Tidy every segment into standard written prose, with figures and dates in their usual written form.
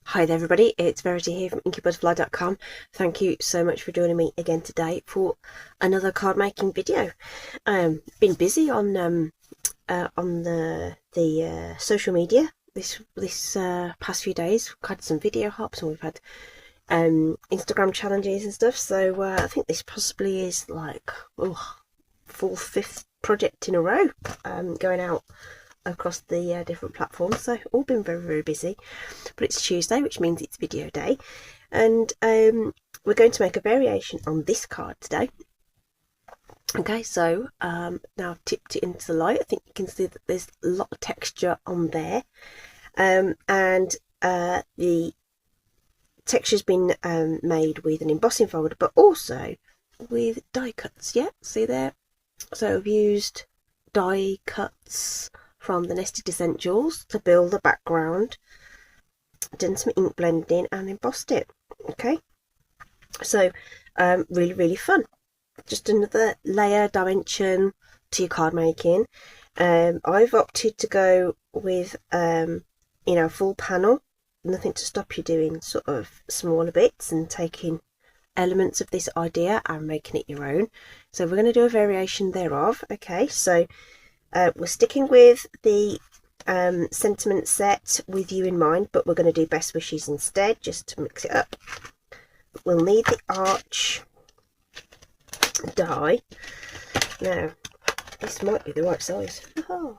Hi there everybody, it's Verity here from inkybutterfly.com. Thank you so much for joining me again today for another card making video. Been busy on the social media this past few days. We've had some video hops and we've had Instagram challenges and stuff, so I think this possibly is like fourth, fifth project in a row going out across the different platforms, so all been very busy. But it's Tuesday, which means it's video day, and we're going to make a variation on this card today. Okay, so now I've tipped it into the light. I think you can see that there's a lot of texture on there, and the texture's been made with an embossing folder, but also with die cuts. Yeah, see there. So I've used die cuts from the Nested Essentials to build the background, done some ink blending and embossed it. Okay, so really fun. Just another layer dimension to your card making. I've opted to go with full panel, nothing to stop you doing sort of smaller bits and taking elements of this idea and making it your own. So we're going to do a variation thereof. Okay, so we're sticking with the sentiment set with you in mind, but we're going to do best wishes instead, just to mix it up. We'll need the arch die. Now, this might be the right size. Oh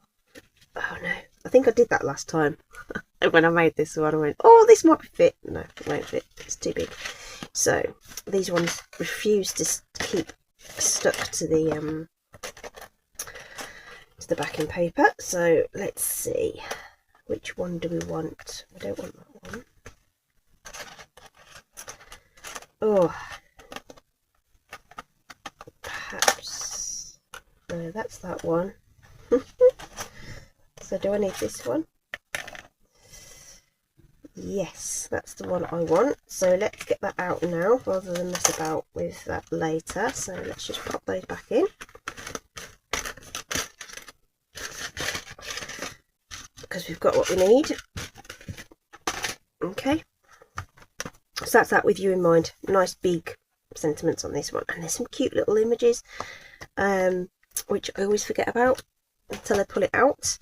no, I think I did that last time. When I made this one, I went, oh, this might fit. No, it won't fit, it's too big. So these ones refuse to keep stuck to the backing paper. So let's see, which one do we want? We don't want that one. Oh, perhaps no, that's that one. So do I need this one? Yes, that's the one I want. So let's get that out now rather than mess about with that later. So let's just pop those back in, because we've got what we need. Okay, so that's that with you in mind. Nice big sentiments on this one, and there's some cute little images which I always forget about until I pull it out.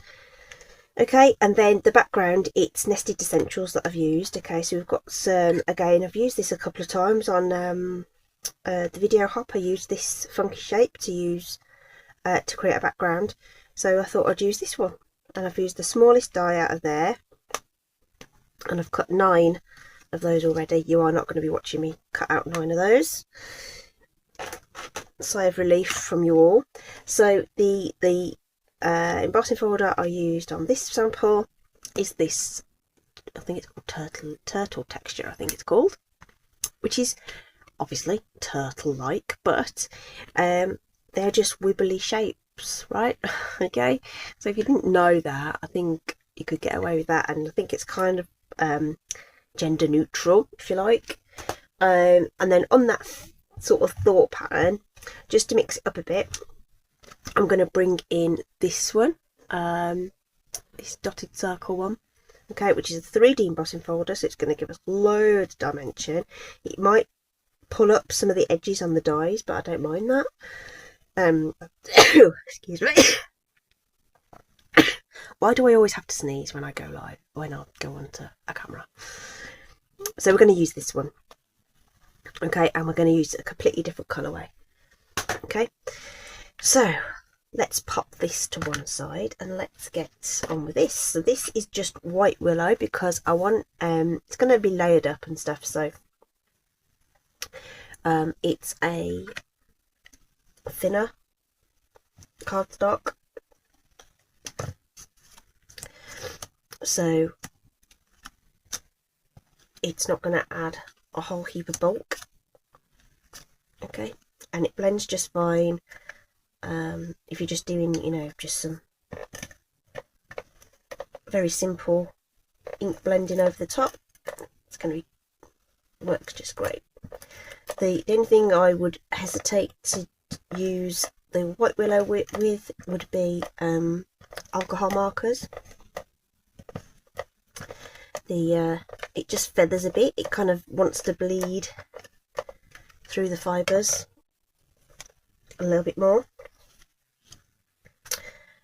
Okay, and then the background, it's Nested Essentials that I've used. Okay, so we've got some, again, I've used this a couple of times on the video hop. I used this funky shape to use to create a background, so I thought I'd use this one, and I've used the smallest die out of there, and I've cut 9 of those already. You are not going to be watching me cut out 9 of those. Sigh of relief from you all. So the embossing folder I used on this sample is this, I think it's called turtle texture, I think it's called, which is obviously turtle-like, but they're just wibbly shapes, right? Okay, so if you didn't know that, I think you could get away with that, and I think it's kind of gender neutral, if you like. And then on that sort of thought pattern, just to mix it up a bit, I'm going to bring in this one, this dotted circle one, okay, which is a 3D embossing folder, so it's going to give us loads of dimension. It might pull up some of the edges on the dies, but I don't mind that. Excuse me. Why do I always have to sneeze when I go live, when I go onto a camera? So we're going to use this one, okay, and we're going to use a completely different colourway. Okay, so let's pop this to one side and let's get on with this. So this is just white willow, because I want it's going to be layered up and stuff, so it's a thinner cardstock, so it's not going to add a whole heap of bulk. Okay, and it blends just fine if you're just doing, just some very simple ink blending over the top. It's going to works just great. The only thing I would hesitate to use the white willow with would be alcohol markers. The it just feathers a bit. It kind of wants to bleed through the fibres a little bit more.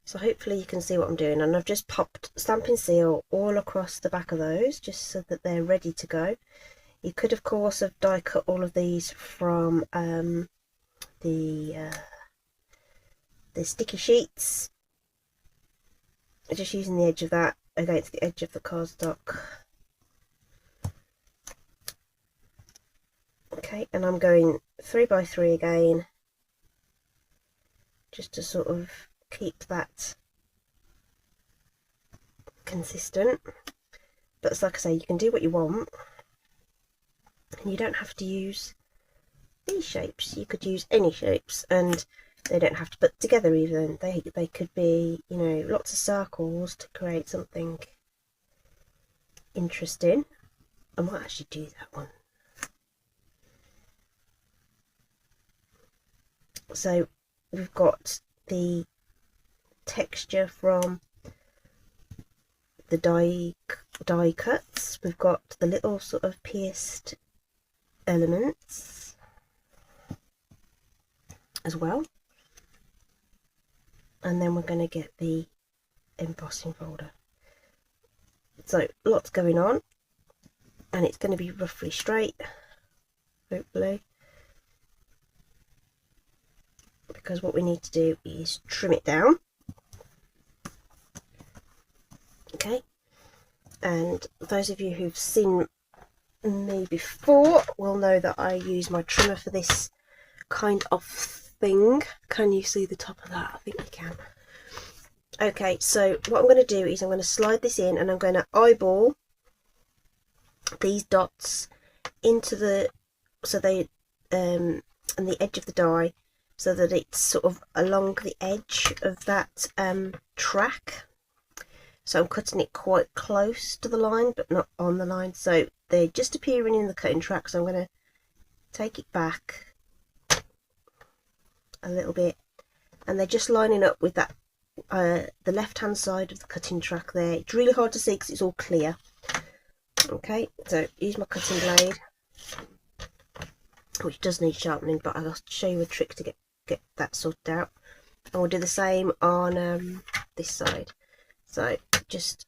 So hopefully you can see what I'm doing, and I've just popped Stampin' Seal all across the back of those just so that they're ready to go. You could of course have die cut all of these from the sticky sheets, just using the edge of that against the edge of the cardstock. Okay, and I'm going 3 by 3 again, just to sort of keep that consistent. But it's like I say, you can do what you want, and you don't have to use these shapes. You could use any shapes, and they don't have to put together even. They could be, you know, lots of circles to create something interesting. I might actually do that one. So we've got the texture from the die cuts. We've got the little sort of pierced elements as well, and then we're going to get the embossing folder. So lots going on, and it's going to be roughly straight, hopefully, because what we need to do is trim it down. Okay, and those of you who've seen me before will know that I use my trimmer for this kind of thing. Can you see the top of that? I think you can. Okay, so what I'm going to do is I'm going to slide this in, and I'm going to eyeball these dots into the, so they and the edge of the die, so that it's sort of along the edge of that track. So I'm cutting it quite close to the line, but not on the line, so they're just appearing in the cutting track. So I'm going to take it back a little bit, and they're just lining up with that the left hand side of the cutting track there. It's really hard to see because it's all clear. Okay, so use my cutting blade, which does need sharpening, but I'll show you a trick to get that sorted out, and we'll do the same on this side. So just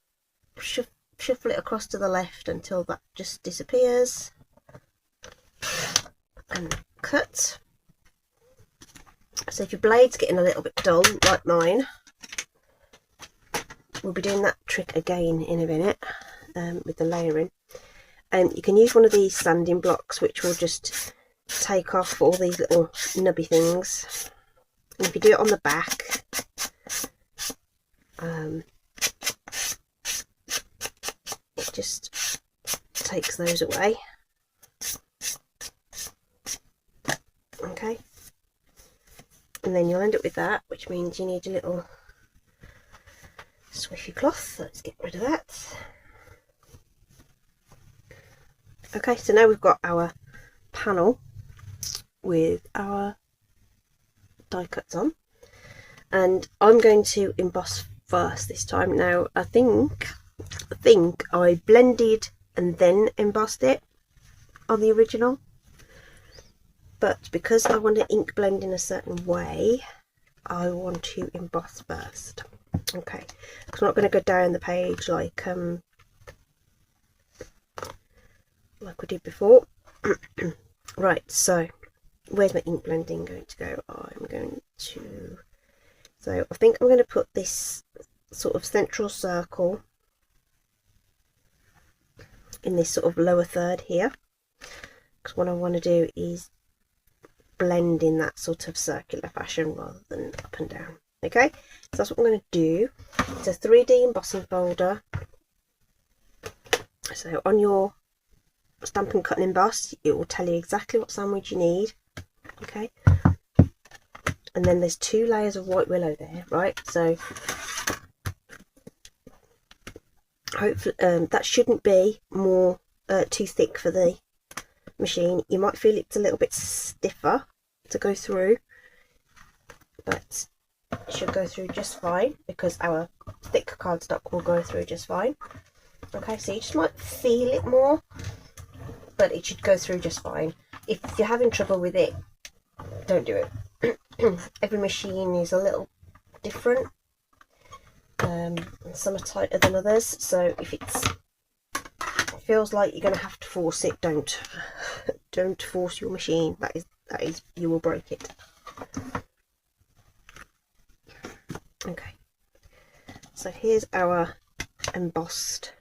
shuffle it across to the left until that just disappears, and cut. So if your blade's getting a little bit dull like mine, we'll be doing that trick again in a minute with the layering. And you can use one of these sanding blocks, which will just take off all these little nubby things. And if you do it on the back, it just takes those away. Okay, and then you'll end up with that, which means you need a little swiffy cloth. Let's get rid of that. Okay, so now we've got our panel with our die cuts on, and I'm going to emboss first this time. Now I think I blended and then embossed it on the original, but because I want to ink blend in a certain way, I want to emboss first. Okay, because I'm not going to go down the page like we did before. Right, so where's my ink blending going to go? I'm going to, so I think I'm going to put this sort of central circle in this sort of lower third here, because what I want to do is blend in that sort of circular fashion rather than up and down. Okay, so that's what I'm going to do. It's a 3D embossing folder. So on your Stampin' Cut and Emboss, it will tell you exactly what sandwich you need. Okay, and then there's 2 layers of white willow there, right? So hopefully that shouldn't be more too thick for the machine. You might feel it's a little bit stiffer to go through, but it should go through just fine, because our thick cardstock will go through just fine. Okay, so you just might feel it more, but it should go through just fine. If you're having trouble with it, don't do it. Every machine is a little different. Some are tighter than others, so if it feels like you're going to have to force it, don't force your machine. That is you will break it. Okay, so here's our embossed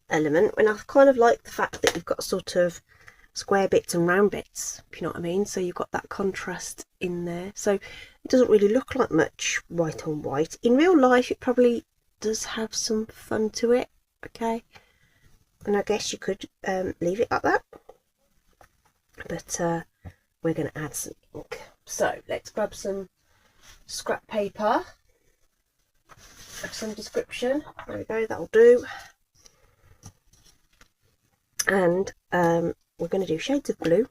element, and I kind of like the fact that you've got sort of square bits and round bits, if you know what I mean. So you've got that contrast in there, so it doesn't really look like much white on white. In real life it probably does have some fun to it, okay, and I guess you could leave it like that, but we're going to add some ink. So let's grab some scrap paper of some description. There we go, that'll do. And we're going to do shades of blue,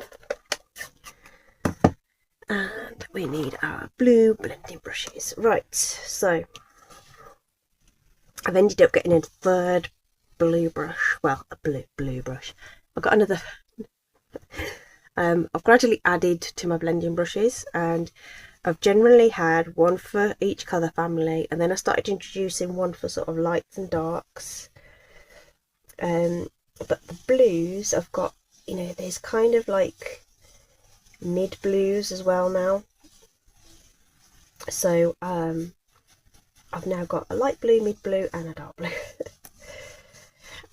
and we need our blue blending brushes. Right, so I've ended up getting a third blue brush, well, a blue brush. I've got another I've gradually added to my blending brushes, and I've generally had one for each colour family, and then I started introducing one for sort of lights and darks. But the blues I've got, you know, there's kind of like mid blues as well now. So I've now got a light blue, mid blue and a dark blue.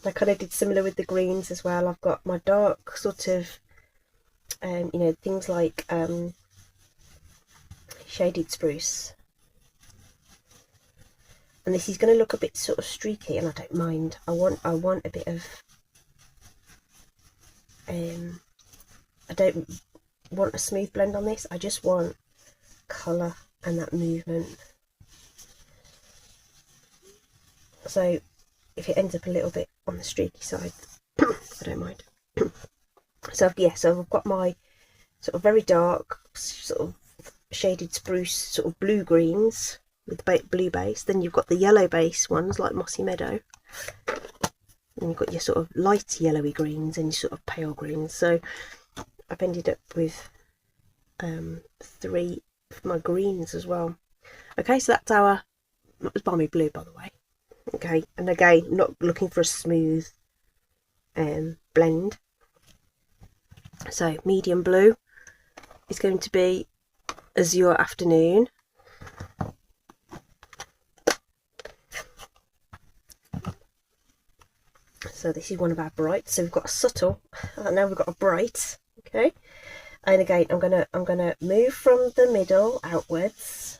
I kind of did similar with the greens as well. I've got my dark sort of you know, things like shaded spruce, and this is going to look a bit sort of streaky, and I don't mind. I want a bit of I don't want a smooth blend on this. I just want colour and that movement. So if it ends up a little bit on the streaky side, I don't mind. So yeah, so I've got my sort of very dark sort of shaded spruce sort of blue greens with the blue base. Then you've got the yellow base ones like Mossy Meadow. And you've got your sort of light yellowy greens and your sort of pale greens. So I've ended up with 3 of my greens as well. Okay, so that's our, that was balmy blue by the way. Okay, and again, not looking for a smooth blend. So medium blue is going to be Azure Afternoon. So this is one of our brights. So we've got a subtle, and now we've got a bright. Okay, and again I'm gonna move from the middle outwards,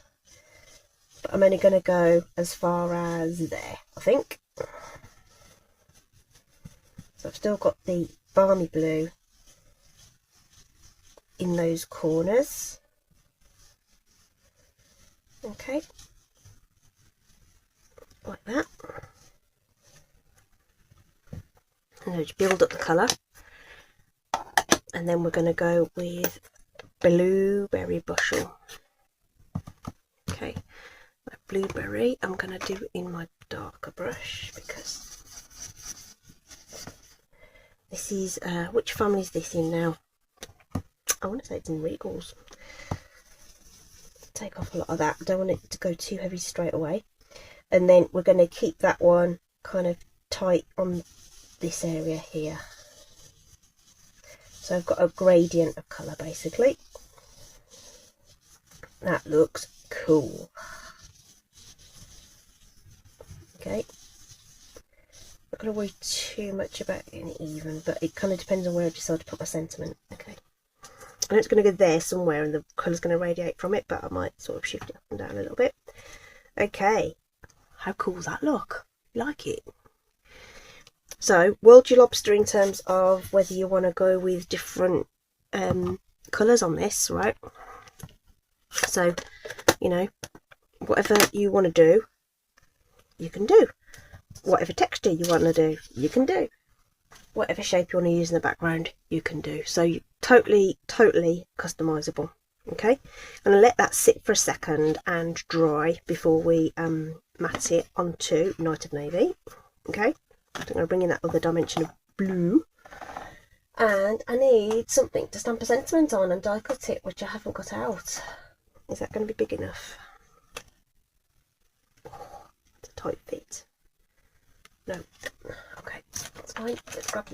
but I'm only gonna go as far as there, I think. So I've still got the balmy blue in those corners. Okay, like that. And just build up the colour, and then we're going to go with blueberry bushel. Okay, my blueberry I'm going to do in my darker brush, because this is which family is this in now? I want to say it's in Regals. Take off a lot of that. I don't want it to go too heavy straight away. And then we're going to keep that one kind of tight on this area here. So I've got a gradient of colour basically. That looks cool. Okay. Not going to worry too much about getting it even, but it kind of depends on where I decide to put my sentiment. Okay. I know it's going to go there somewhere and the colour's going to radiate from it, but I might sort of shift it up and down a little bit. Okay, how cool does that look? Like it? So, world your lobster in terms of whether you want to go with different colours on this, right? So, you know, whatever you want to do, you can do. Whatever texture you want to do, you can do. Whatever shape you want to use in the background, you can do. So you totally customizable. Okay, I'm going to let that sit for a second and dry before we mat it onto Night of Navy. Okay, I'm going to bring in that other dimension of blue. And I need something to stamp a sentiment on and die cut it, which I haven't got out. Is that going to be big enough? Oh, it's a tight fit. No. Okay, that's fine. Let's grab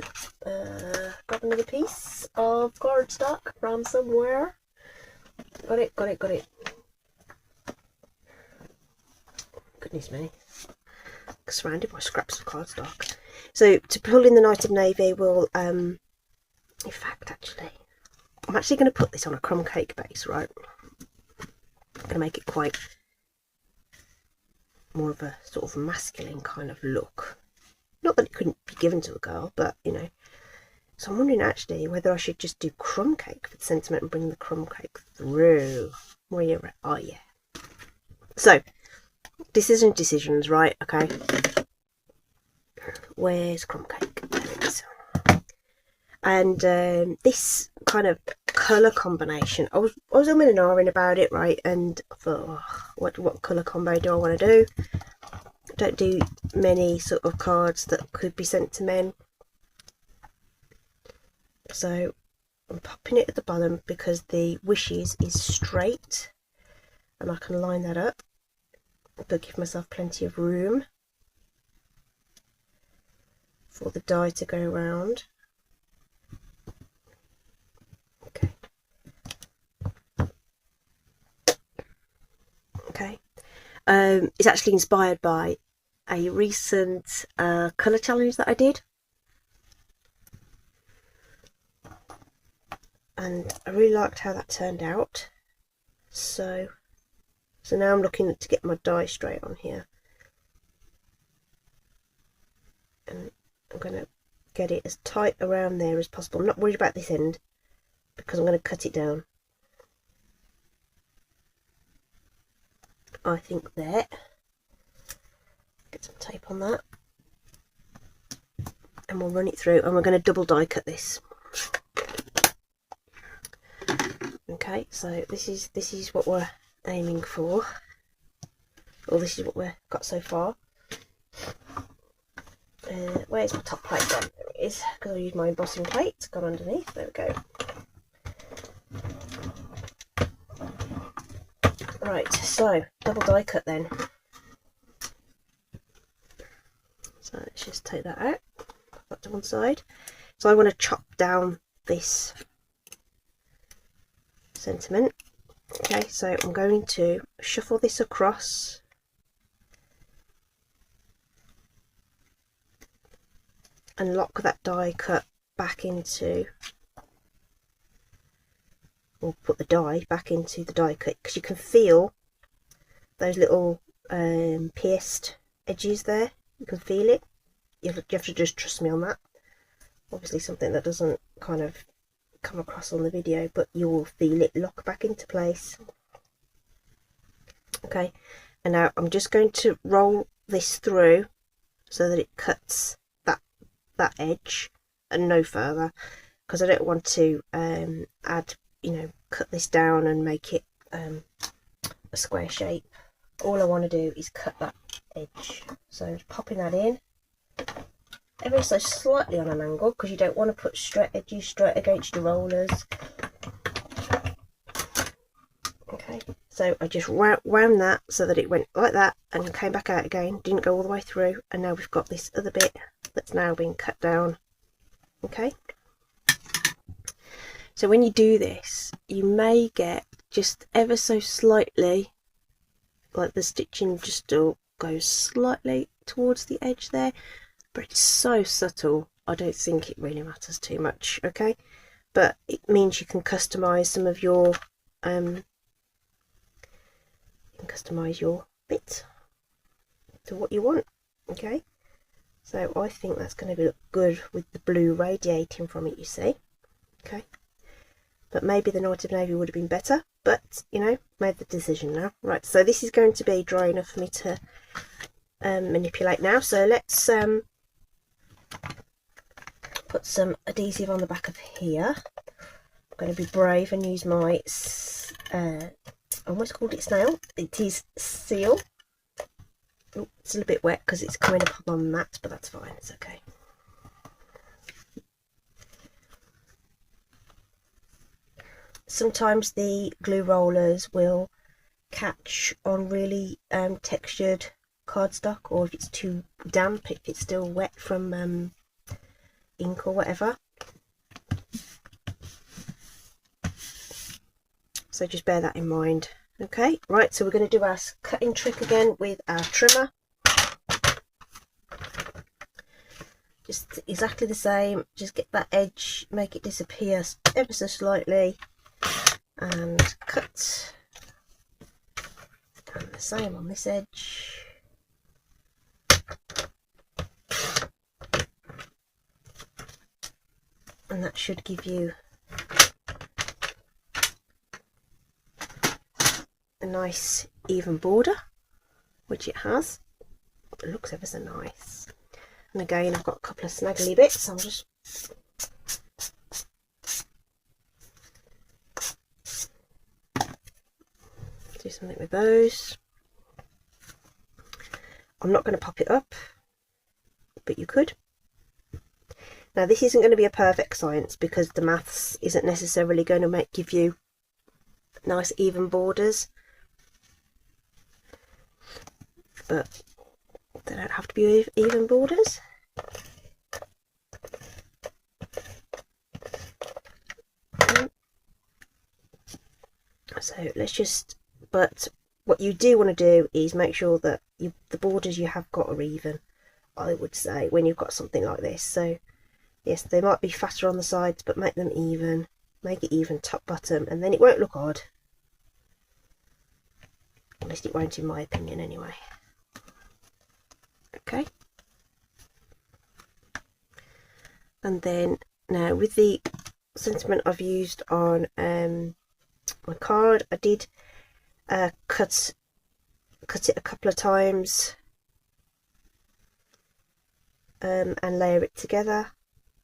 another piece of cardstock from somewhere. Got it. Goodness me. Surrounded by scraps of cardstock. So to pull in the Night of Navy, we'll in fact, actually, I'm actually going to put this on a crumb cake base, right? I'm going to make it quite more of a sort of masculine kind of look. Not that it couldn't be given to a girl, but you know. So I'm wondering actually whether I should just do crumb cake for the sentiment and bring the crumb cake through. Where you're at? Oh yeah. So decisions, right? Okay. Where's crumb cake? There it is. And this kind of colour combination, I was umming and ahhing about it, right? And I thought, oh, what colour combo do I want to do? I don't do many sort of cards that could be sent to men. So I'm popping it at the bottom because the wishes is straight and I can line that up, but give myself plenty of room for the die to go around. Okay. It's actually inspired by a recent colour challenge that I did, and I really liked how that turned out. So now I'm looking to get my die straight on here, and I'm going to get it as tight around there as possible. I'm not worried about this end because I'm going to cut it down. I think there. Get some tape on that, and we'll run it through, and we're going to double die cut this. Okay, so this is what we're aiming for, or this is what we've got so far. Where's my top plate then? There it is, because I used my embossing plate. It's gone underneath. There we go. Right, so double die cut then. So let's just take that out, put that to one side. So I want to chop down this sentiment. Okay, so I'm going to shuffle this across, and lock that die cut back into, or put the die back into the die cut, because you can feel those little pierced edges there. You can feel it. You have to just trust me on that. Obviously something that doesn't kind of come across on the video, but you will feel it lock back into place. Okay, and now I'm just going to roll this through so that it cuts that edge and no further, because I don't want to add, you know, cut this down and make it a square shape. All I want to do is cut that edge, so just popping that in ever so slightly on an angle, because you don't want to put straight edges straight against your rollers. Okay, so I just wound that so that it went like that and came back out again, didn't go all the way through, and now we've got this other bit that's now being cut down. Okay, so when you do this, you may get just ever so slightly, like the stitching just still goes slightly towards the edge there, but it's so subtle I don't think it really matters too much. Okay, but it means you can customize some of your bit to what you want. Okay, so I think that's going to look good with the blue radiating from it, you see. Okay, but maybe the Night of Navy would have been better, but you know, made the decision now. Right, so this is going to be dry enough for me to manipulate now. So let's put some adhesive on the back of here. I'm going to be brave and use my I almost called it snail. It is seal. Oh, it's a little bit wet because it's coming up on the mat, but that's fine, it's okay. Sometimes the glue rollers will catch on really textured cardstock, or if it's too damp, if it's still wet from ink or whatever. So just bear that in mind. Okay, right, so we're going to do our cutting trick again with our trimmer. Just exactly the same, just get that edge, make it disappear ever so slightly, and cut. And the same on this edge. And that should give you a nice even border, which it has. It looks ever so nice. And again, I've got a couple of snaggly bits. I'm just do something with those. I'm not going to pop it up, but you could. Now this isn't going to be a perfect science because the maths isn't necessarily going to give you nice even borders, but they don't have to be even borders. So let's just, but what you do want to do is make sure that the borders you have got are even, I would say, when you've got something like this. So yes, they might be fatter on the sides, but make them even, make it even top bottom, and then it won't look odd. At least it won't, in my opinion, anyway. Okay. And then now with the sentiment I've used on my card, I did cut it a couple of times and layer it together,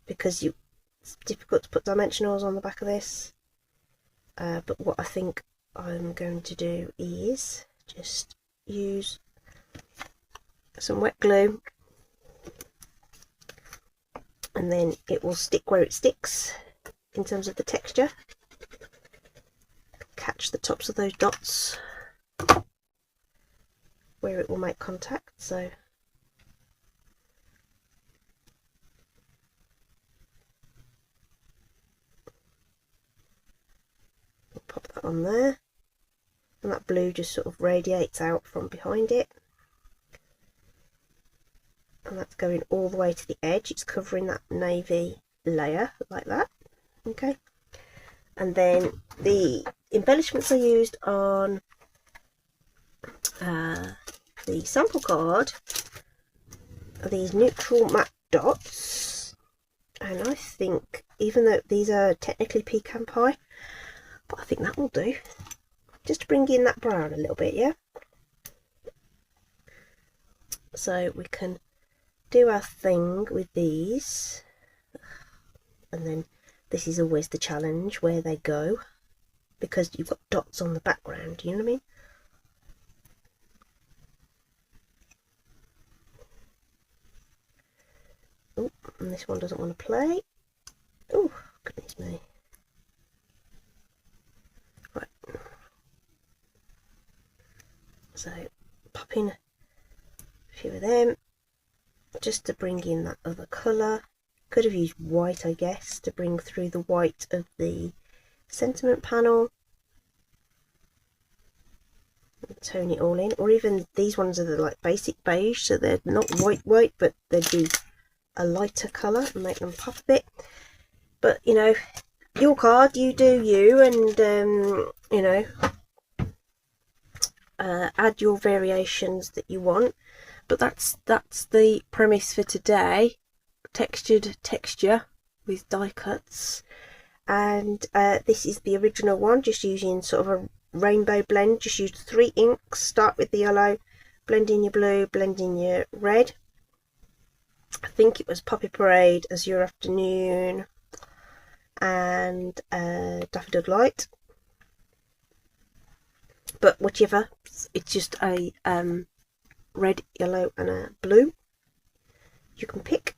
because it's difficult to put dimensionals on the back of this. But what I think I'm going to do is just use some wet glue, and then it will stick where it sticks in terms of the texture. Catch the tops of those dots where it will make contact. So we'll pop that on there, and that blue just sort of radiates out from behind it, and that's going all the way to the edge. It's covering that navy layer like that. Okay, and then the embellishments I used on the sample card are these neutral matte dots, and I think, even though these are technically pecan pie, but I think that will do, just to bring in that brown a little bit. Yeah, so we can do our thing with these, and then this is always the challenge, where they go, because you've got dots on the background, you know what I mean? Oh, and this one doesn't want to play. Oh, goodness me. Right. So, pop in a few of them, just to bring in that other colour. Could have used white, I guess, to bring through the white of the sentiment panel. Tone it all in, or even these ones are the like basic beige, so they're not white, but they'd be a lighter colour and make them pop a bit. But you know, your card, you do you, and you know, add your variations that you want. But that's the premise for today. Textured texture with die cuts, and this is the original one, just using sort of a rainbow blend. Just use 3 inks. Start with the yellow, blend in your blue, blend in your red. I think it was Poppy Parade, Azure Afternoon, and Daffodil Light, but whichever, it's just a red, yellow and a blue you can pick.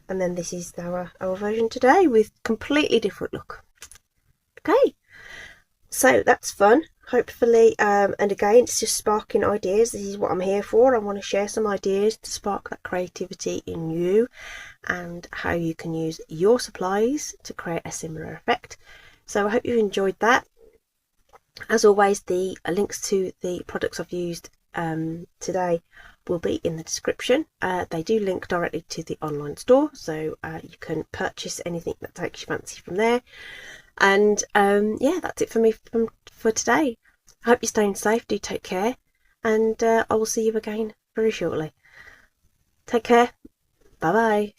And then this is our version today with completely different look. Okay, so that's fun, hopefully, and again, it's just sparking ideas. This is what I'm here for. I want to share some ideas to spark that creativity in you and how you can use your supplies to create a similar effect. So I hope you enjoyed that. As always, the links to the products I've used today will be in the description. They do link directly to the online store, so you can purchase anything that takes your fancy from there. And yeah, that's it for me for today. I hope you're staying safe. Do take care, and I will see you again very shortly. Take care. Bye bye.